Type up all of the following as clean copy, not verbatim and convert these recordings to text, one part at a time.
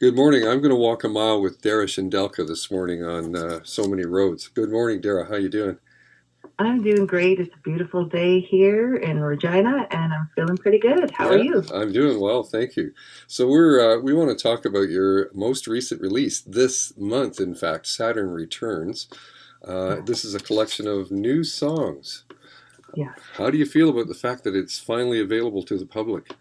Good morning. I'm going to walk a mile with Dara Schindelka this morning on so many roads. Good morning, Dara. How you doing? I'm doing great. It's a beautiful day here in Regina, and I'm feeling pretty good. How are Yeah, you? I'm doing well, thank you. So we want to talk about your most recent release this month. In fact, Saturn Returns. This is a collection of new songs. Yes. How do you feel about the fact that it's finally available to the public?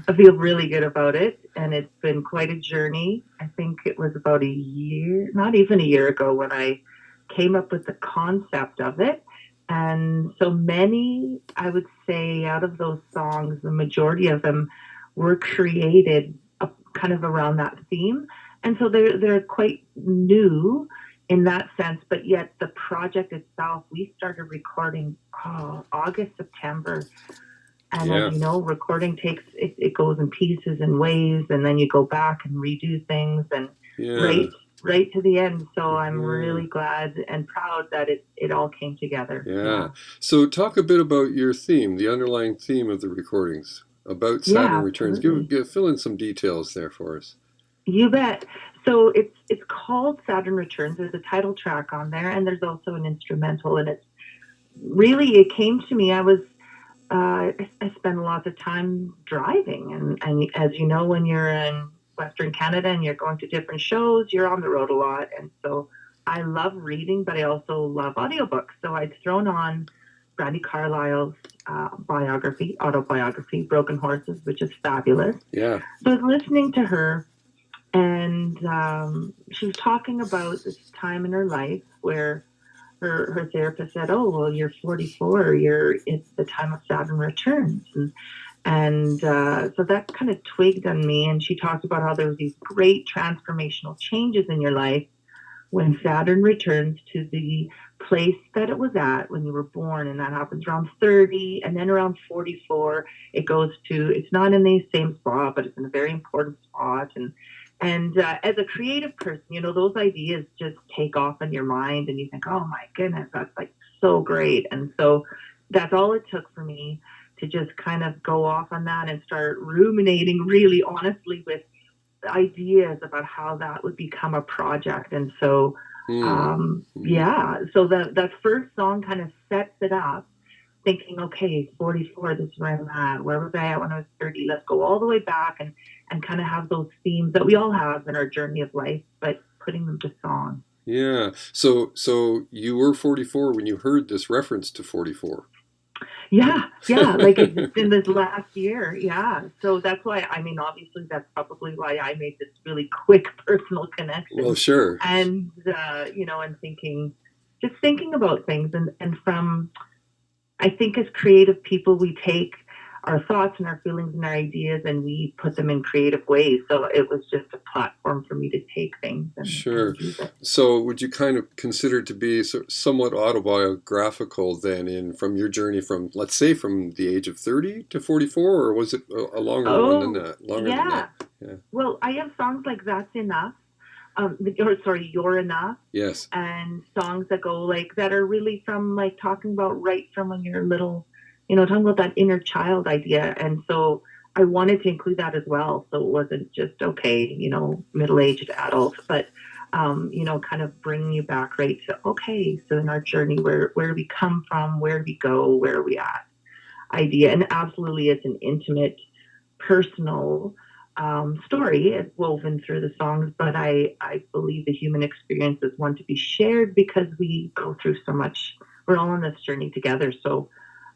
I feel really good about it, and it's been quite a journey. I think it was about a year, not even a year ago, when I came up with the concept of it. And so many, I would say, out of those songs, the majority of them were created kind of around that theme. And so they're quite new in that sense, but yet the project itself, we started recording August, September, and as Yeah, you know, recording it goes in pieces and waves, and then you go back and redo things and yeah, right right to the end. So I'm yeah, really glad and proud that it all came together. yeah. Yeah. So talk a bit about your theme, the underlying theme of the recordings, about Saturn Yeah, Returns. absolutely. Fill in some details there for us. You bet. So it's called Saturn Returns. There's a title track on there, and there's also an instrumental, and it's really it came to me. I spend lots of time driving, and as you know, when you're in Western Canada and you're going to different shows, you're on the road a lot, and so I love reading, but I also love audiobooks. So I'd thrown on Brandy Carlisle's autobiography, Broken Horses, which is fabulous. Yeah, So I was listening to her, and she was talking about this time in her life where her therapist said, "Oh, well, you're 44. It's the time of Saturn returns." And so that kind of twigged on me. And she talked about how there was these great transformational changes in your life when Saturn returns to the place that it was at when you were born, and that happens around 30, and then around 44, it goes to, it's not in the same spot, but it's in a very important spot. And as a creative person, you know, those ideas just take off in your mind, and you think, oh my goodness, that's like so great. And so that's all it took for me to just kind of go off on that and start ruminating really honestly with ideas about how that would become a project. And so, hmm. Hmm. yeah, so that first song kind of sets it up, thinking, okay, 44, this is where I'm at. Where was I at when I was 30? Let's go all the way back and kind of have those themes that we all have in our journey of life, but putting them to song. Yeah. So you were 44 when you heard this reference to 44. Yeah, like it's just in this last year. Yeah. So that's why, I mean, obviously, that's probably why I made this really quick personal Well, connection. sure. And, you know, and just thinking about things. And from, I think as creative people, we take our thoughts and our feelings and our ideas and we put them in creative ways. So it was just a platform for me to take things and Sure. use it. So would you kind of consider it to be somewhat autobiographical then in from your journey from, let's say, from the age of 30 to 44, or was it a longer one than Oh, that? Longer than that? yeah. Yeah. Well, I have songs like That's Enough, or sorry, You're Enough, Yes. and songs that go like that are really from like talking about right from when you're little, you know, talking about that inner child idea. And so I wanted to include that as well. So it wasn't just, okay, you know, middle aged adult, but, you know, kind of bringing you back right to, okay, so in our journey, where do we come from? Where do we go? Where are we at? Idea. And absolutely, it's an intimate, personal story. It's woven through the songs, but I believe the human experience is one to be shared because we go through so much. We're all on this journey together. So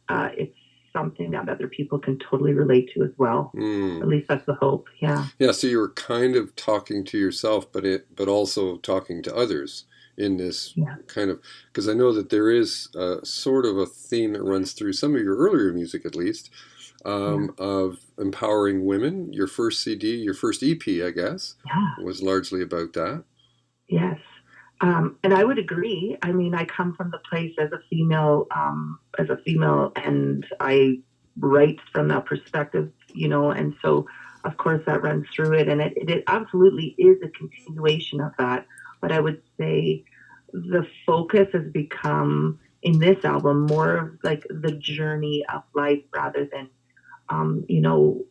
it's something that other people can totally relate to as well. Mm. At least that's the hope. Yeah. Yeah, so you were kind of talking to yourself, but also talking to others in this Yeah. kind of, because I know that there is sort of a theme that runs through some of your earlier music, at least, Yeah. of empowering women. Your first CD, your first EP, I guess, Yeah. was largely about that. Yes. And I would agree. I mean, I come from the place as a female, and I write from that perspective, you know, and so of course that runs through it, and it absolutely is a continuation of that. But I would say the focus has become in this album more of like the journey of life rather than you know,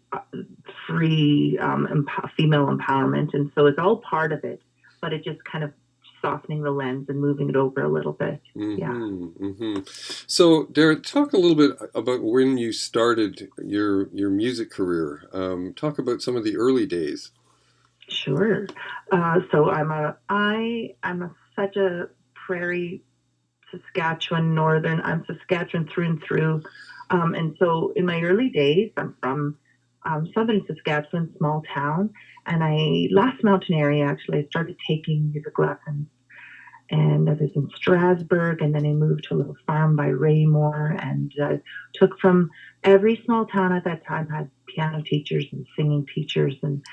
free female empowerment. And so it's all part of it, but it just kind of softening the lens and moving it over a little bit. Yeah. So, Dara, talk a little bit about when you started your music career. Talk about some of the early days. Sure. So I'm such a prairie Saskatchewan northern. I'm Saskatchewan through and through. And so in my early days, I'm from southern Saskatchewan, small town, and I last mountain area actually. I started taking music lessons, and I was in Strasbourg, and then I moved to a little farm by Raymore, and took from every small town at that time had piano teachers and singing teachers, and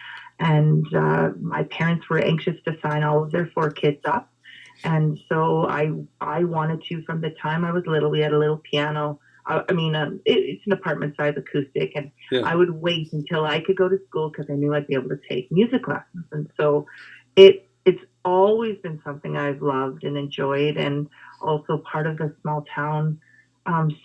my parents were anxious to sign all of their 4 kids up. And so I wanted to, from the time I was little, we had a little piano. It's an apartment size acoustic, and Yeah. I would wait until I could go to school because I knew I'd be able to take music lessons. And so it's always been something I've loved and enjoyed, and also part of the small town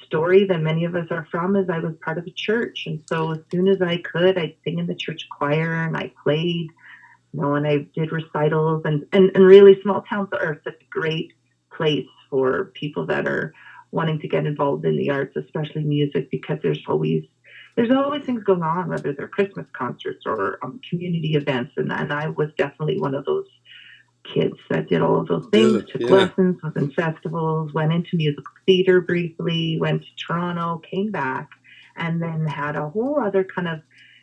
story that many of us are from is I was part of a church. And so as soon as I could, I'd sing in the church choir and I played, and I did recitals, and really small towns are such a great place for people that are wanting to get involved in the arts, especially music, because there's always things going on, whether they're Christmas concerts or community events, and I was definitely one of those kids that did all of those things, took lessons, was in festivals, went into musical theater briefly, went to Toronto, came back, and then had a whole other kind of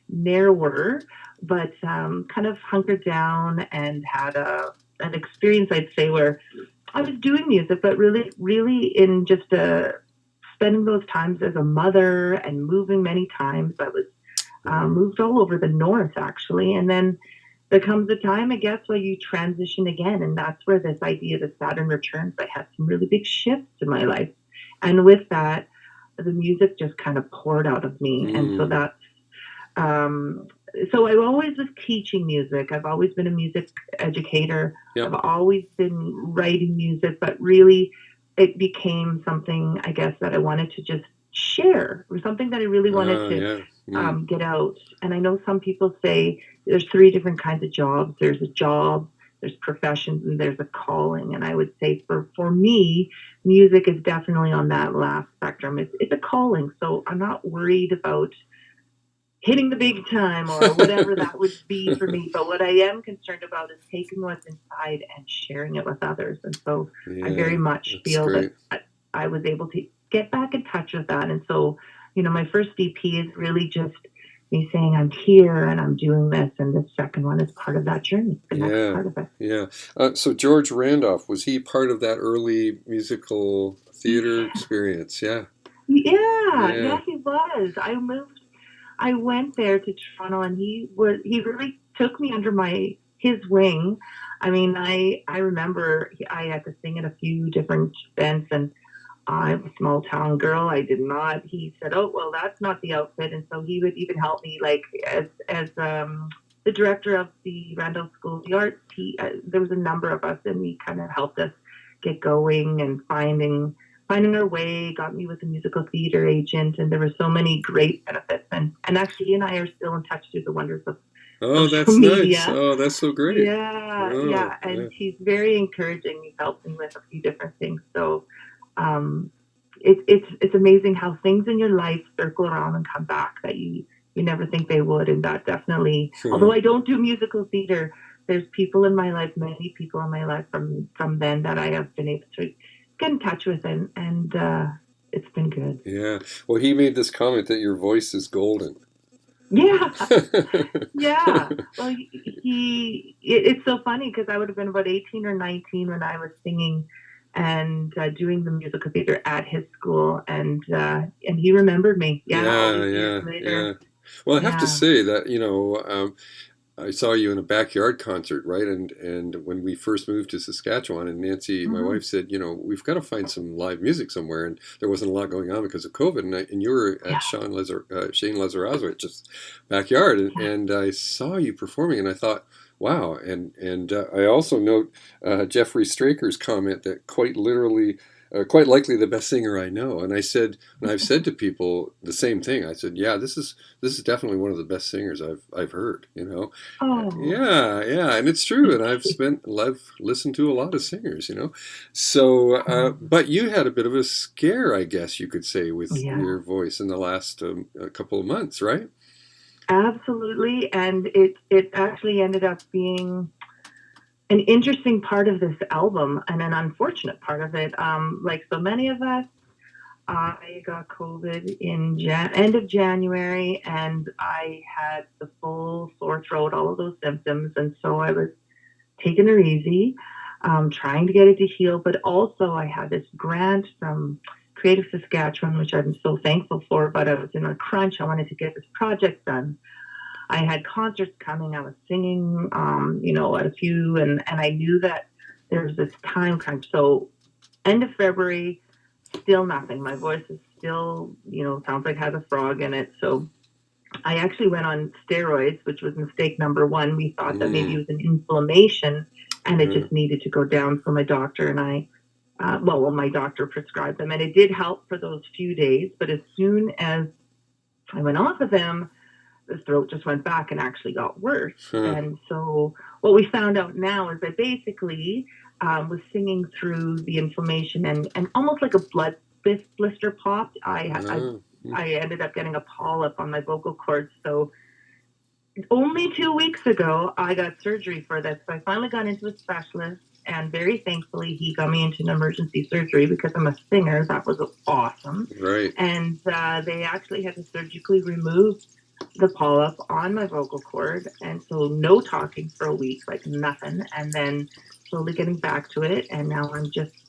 narrower, but kind of hunkered down and had an experience, I'd say, where I was doing music, but really, really in just spending those times as a mother and moving many times. I was moved all over the north, actually, and then there comes a time, I guess, where you transition again, and that's where this idea of the Saturn Returns, I had some really big shifts in my life, and with that, the music just kind of poured out of me, and so that's so I always was teaching music. I've always been a music educator. Yep. I've always been writing music, but really it became something, I guess, that I wanted to just share, or something that I really wanted to get out. And I know some people say there's 3 different kinds of jobs. There's a job, there's professions, and there's a calling. And I would say for me, music is definitely on that last spectrum. It's a calling. So I'm not worried about hitting the big time or whatever that would be for me. But what I am concerned about is taking what's inside and sharing it with others. And so I very much feel that I was able to get back in touch with that. And so, my first EP is really just me saying I'm here and I'm doing this. And the second one is part of that journey. The next part of it. Yeah. So George Randolph, was he part of that early musical theater experience? Yeah. Yeah, he was. I went there to Toronto, and he really took me under his wing. I mean, I remember I had to sing at a few different events, and I'm a small town girl. I did not. He said, "Oh, well, that's not the outfit," and so he would even help me, like as the director of the Randolph School of the Arts. There was a number of us, and he kind of helped us get going and finding our way, got me with a musical theater agent, and there were so many great benefits. And actually, he and I are still in touch through the wonders of social media. Nice. Oh, that's so great. Yeah. And he's very encouraging. He's helped me with a few different things. So it's amazing how things in your life circle around and come back that you never think they would. And that definitely, although I don't do musical theater, there's people in my life, many people in my life from then that I have been able to get in touch with, and it's been good. Yeah. Well, he made this comment that your voice is golden. Yeah. Yeah. Well, it's so funny because I would have been about 18 or 19 when I was singing and doing the musical theater at his school, and he remembered me. Yeah. Well, I have to say that, I saw you in a backyard concert, right? And when we first moved to Saskatchewan, and Nancy, my wife, said, we've got to find some live music somewhere, and there wasn't a lot going on because of COVID. And you were at Shane Lazarowicz's backyard, and I saw you performing, and I thought, wow. And I also note Jeffrey Straker's comment that quite literally quite likely the best singer I know. And I said, and I've said to people the same thing. I said, yeah, this is definitely one of the best singers I've heard. You know, Oh, yeah, yeah, and it's true. And I've listened to a lot of singers. You know, so but you had a bit of a scare, I guess you could say, with yeah, your voice in the last a couple of months, right? absolutely. And it actually ended up being an interesting part of this album and an unfortunate part of it. Like so many of us, I got COVID in end of January, and I had the full sore throat, all of those symptoms, and so I was taking it easy, trying to get it to heal. But also, I had this grant from Creative Saskatchewan, which I'm so thankful for. But I was in a crunch. I wanted to get this project done. I had concerts coming. I was singing, at a few, and I knew that there's this time crunch. So end of February, still nothing. My voice is still, sounds like it has a frog in it. So I actually went on steroids, which was mistake number one. We thought that maybe it Mm, was an inflammation and it yeah. just needed to go down. So my doctor and I, my doctor prescribed them, and it did help for those few days. But as soon as I went off of them, the throat just went back and actually got worse. Huh. And so what we found out now is that basically was singing through the inflammation, and almost like a blood blister popped. Ah, I ended up getting a polyp on my vocal cords. So only 2 weeks ago, I got surgery for this. So I finally got into a specialist, and very thankfully, he got me into an emergency surgery because I'm a singer. That was awesome. right. And they actually had to surgically remove the polyp on my vocal cord, and so no talking for a week, like nothing, and then slowly getting back to it. And now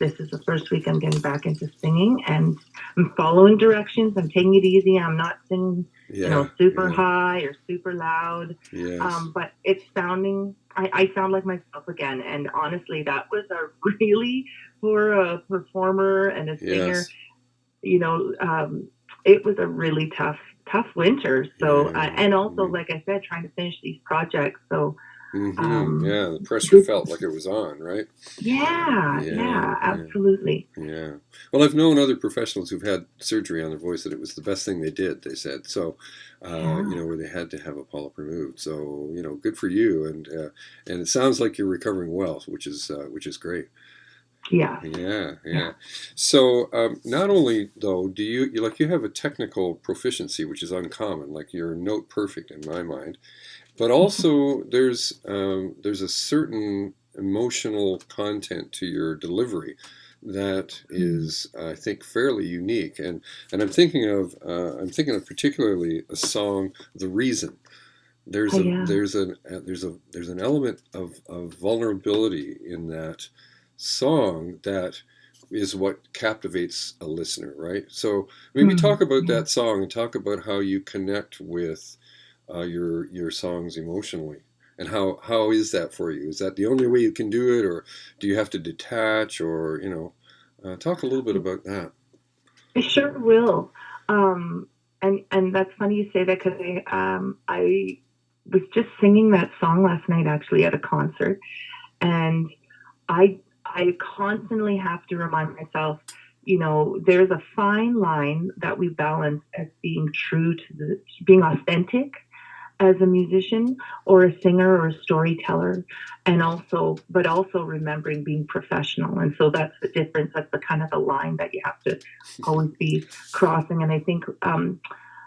this is the first week I'm getting back into singing, and I'm following directions. I'm taking it easy. I'm not singing, Yeah, super yeah, high or super loud, yes, but it's sounding. I sound like myself again, and honestly, that was a really, for a performer and a singer, yes, you know, it was a really tough winter. So, yeah. and also, Mm. like I said, trying to finish these projects. So, Mm-hmm. um, Yeah, the pressure this, felt like it was on, right? yeah, Yeah, yeah, yeah, absolutely. yeah. Well, I've known other professionals who've had surgery on their voice that it was the best thing they did, they said. So, Yeah, where they had to have a polyp removed. So, good for you. And it sounds like you're recovering well, which is great. yeah, Yeah, yeah. yeah. So, not only though do you have a technical proficiency, which is uncommon, like you're note perfect in my mind, but also there's a certain emotional content to your delivery that Mm. is, I think, fairly unique. And I'm thinking of particularly a song, "The Reason." Oh, There's a yeah. there's an element of vulnerability in that song that is what captivates a listener, right? So maybe Mm. talk about Yeah. that song and talk about how you connect with your songs emotionally, and how is that for you? Is that the only way you can do it, or do you have to detach, or talk a little bit about that? I sure will. Um, and that's funny you say that because I was just singing that song last night actually at a concert, and I constantly have to remind myself, there's a fine line that we balance as being true to being authentic as a musician or a singer or a storyteller, and but also remembering being professional. And so that's the difference. That's the kind of the line that you have to always be crossing. And I think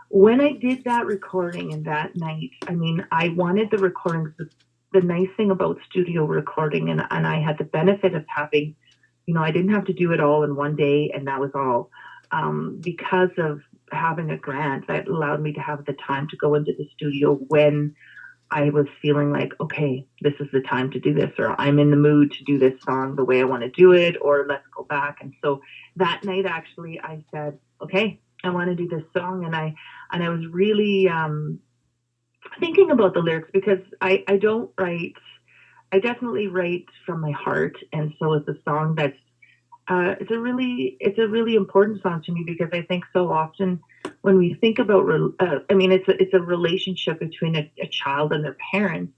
when I did that recording and that night, I mean, I wanted the recordings. The nice thing about studio recording, and I had the benefit of having, I didn't have to do it all in one day, and that was all. Because of having a grant, that allowed me to have the time to go into the studio when I was feeling like, okay, this is the time to do this, or I'm in the mood to do this song the way I want to do it, or let's go back. And so that night, actually, I said, okay, I want to do this song, and I was really thinking about the lyrics because I don't write. I definitely write from my heart, and so it's a song that's it's a really important song to me because I think so often when we think about I mean it's a relationship between a child and their parents,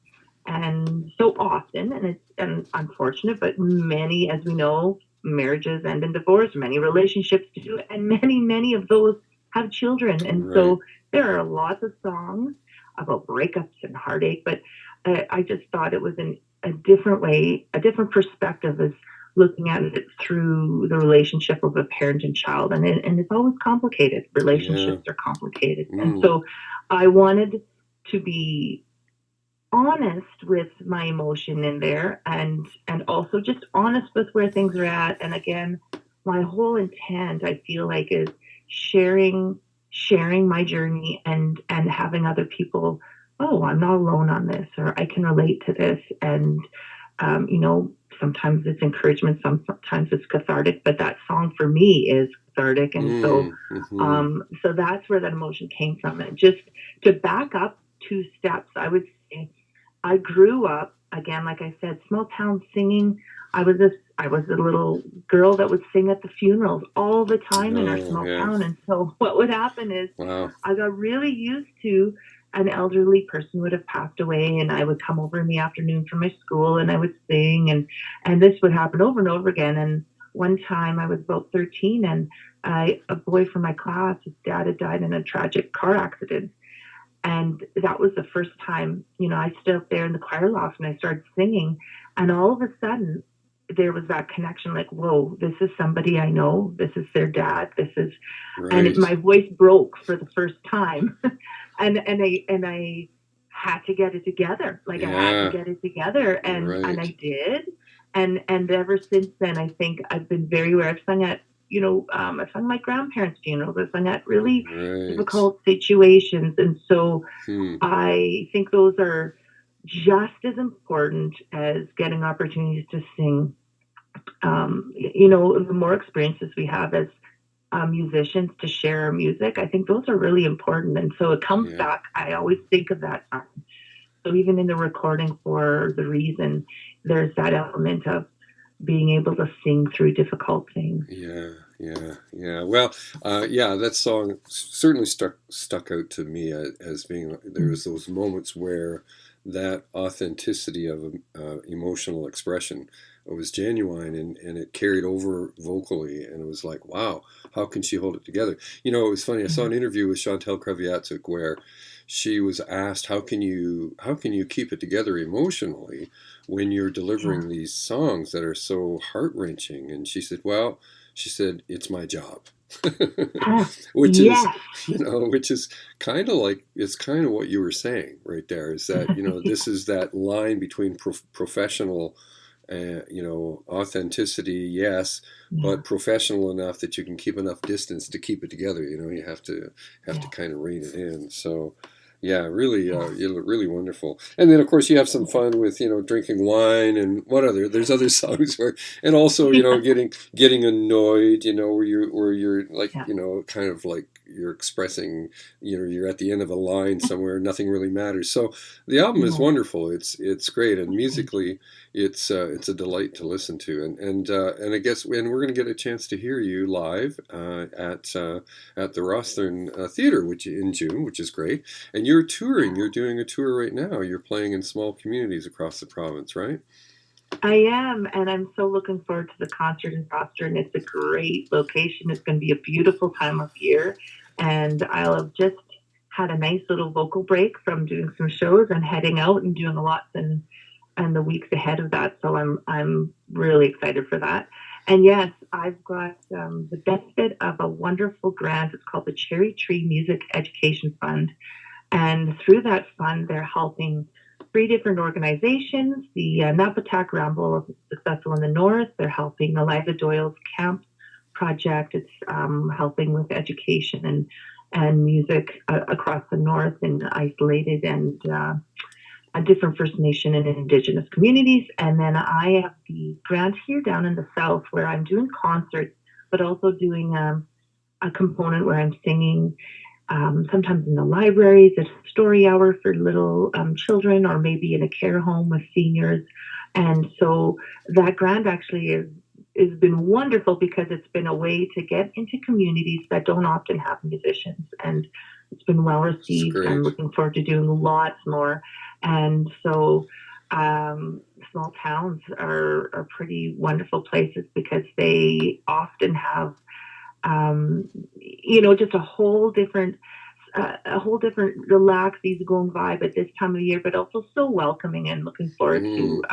and so often, and it's and unfortunate, but many, as we know, marriages end in divorce, many relationships do, and many of those have children. And Right. so there are lots of songs about breakups and heartache, but I just thought it was a different way, a different perspective is looking at it through the relationship of a parent and child. And it's always complicated. Yeah. Relationships are complicated. And Mm. so I wanted to be honest with my emotion in there and also just honest with where things are at. And again, my whole intent I feel like is sharing my journey and having other people, oh, I'm not alone on this, or I can relate to this. And you know, sometimes it's encouragement, sometimes it's cathartic, but that song for me is cathartic. And so Mm. Mm-hmm. so that's where that emotion came from. And just to back up 2 steps, I would say I grew up again, like I said, small town singing. I was a little girl that would sing at the funerals all the time in our Oh, small yeah. town. And so what would happen is Wow. I got really used to an elderly person would have passed away and I would come over in the afternoon from my school and I would sing and this would happen over and over again. And one time I was about 13 and a boy from my class, his dad had died in a tragic car accident. And that was the first time, you know, I stood up there in the choir loft and I started singing. And all of a sudden, there was that connection like, whoa, this is somebody I know. This is their dad. Right. My voice broke for the first time. And I had to get it together. Like I had to Yeah. get it together. And Right. I did. And ever since then, I think I've been very aware. I've sung at, you know, I've sung my grandparents' funerals. I've sung at really Right. difficult situations. And so Hmm. I think those are just as important as getting opportunities to sing. You know, the more experiences we have as musicians to share our music, I think those are really important. And so it comes Yeah. back. I always think of that time. So even in the recording for The Reason, there's that element of being able to sing through difficult things. Yeah, yeah, yeah. Well, yeah, that song certainly stuck out to me as being there's those moments where that authenticity of emotional expression was genuine and it carried over vocally and it was like, wow, how can she hold it together? You know, it was funny. I saw Mm-hmm. an interview with Chantal Kreviatsuk where she was asked, how can you keep it together emotionally when you're Yeah. delivering these songs that are so heart wrenching? And she said, it's my job. which is, Yes. which is kind of like, it's kind of what you were saying right there is that, this is that line between professional, authenticity, yes, Yeah. but professional enough that you can keep enough distance to keep it together. You have to Yeah. kind of rein it in. So, yeah, really, Yeah. you look really wonderful. And then, of course, you have some fun with drinking wine and there's other songs where, and also Yeah. getting annoyed, where you're like Yeah. kind of like you're expressing, you're at the end of a line somewhere, nothing really matters. So the album is Yeah. wonderful. It's great, and Thank you. musically, it's a delight to listen to. And I guess when we're going to get a chance to hear you live at the Rosthern Theater, which in June, which is great. And you're touring. Yeah. You're doing a tour right now. You're playing in small communities across the province, right? I am, and I'm so looking forward to the concert in Foster, and it's a great location. It's going to be a beautiful time of year, and I'll have just had a nice little vocal break from doing some shows and heading out and doing a lot and the weeks ahead of that. So I'm really excited for that. And yes, I've got the benefit of a wonderful grant. It's called the Cherry Tree Music Education Fund, and through that fund, they're helping 3 different organizations. The Napatak Ramble of Successful in the North. They're helping Eliza Doyle's Camp Project. It's helping with education and music across the North in isolated and different First Nation and Indigenous communities. And then I have the grant here down in the South where I'm doing concerts, but also doing a component where I'm singing sometimes in the libraries, a story hour for little children, or maybe in a care home with seniors. And so that grant actually has been wonderful because it's been a way to get into communities that don't often have musicians, and it's been well It's received. I'm great. looking forward to doing lots more. And so small towns are pretty wonderful places because they often have, just a whole different relaxed, easygoing vibe at this time of year, but also so welcoming and looking forward to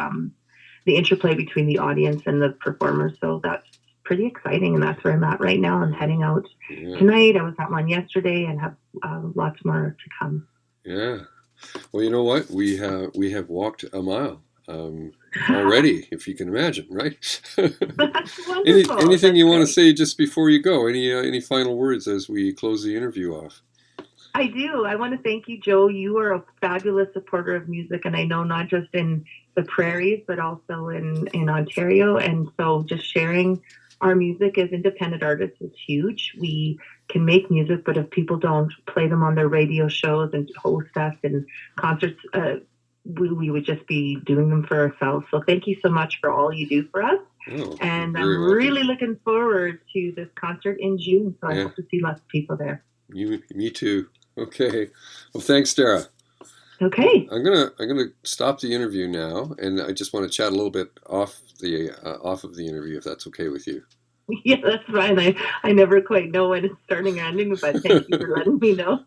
the interplay between the audience and the performers. So that's pretty exciting, and that's where I'm at right now. I'm heading out tonight. I was at one yesterday and have lots more to come. Yeah. Well, you know what? We have walked a mile already, if you can imagine, right? That's wonderful. Anything you want to say just before you go? Any final words as we close the interview off? I do. I want to thank you, Joe. You are a fabulous supporter of music, and I know not just in the prairies, but also in Ontario. And so just sharing our music as independent artists is huge. We can make music, but if people don't play them on their radio shows and host us in concerts, we would just be doing them for ourselves. So thank you so much for all you do for us. Oh, and I'm really looking forward to this concert in June. So I hope to see lots of people there. Me too. Okay. Well, thanks, Dara. Okay. I'm gonna stop the interview now, and I just want to chat a little bit off of the interview, if that's okay with you. Yeah, that's fine. I never quite know when it's starting or ending, but thank you for letting me know.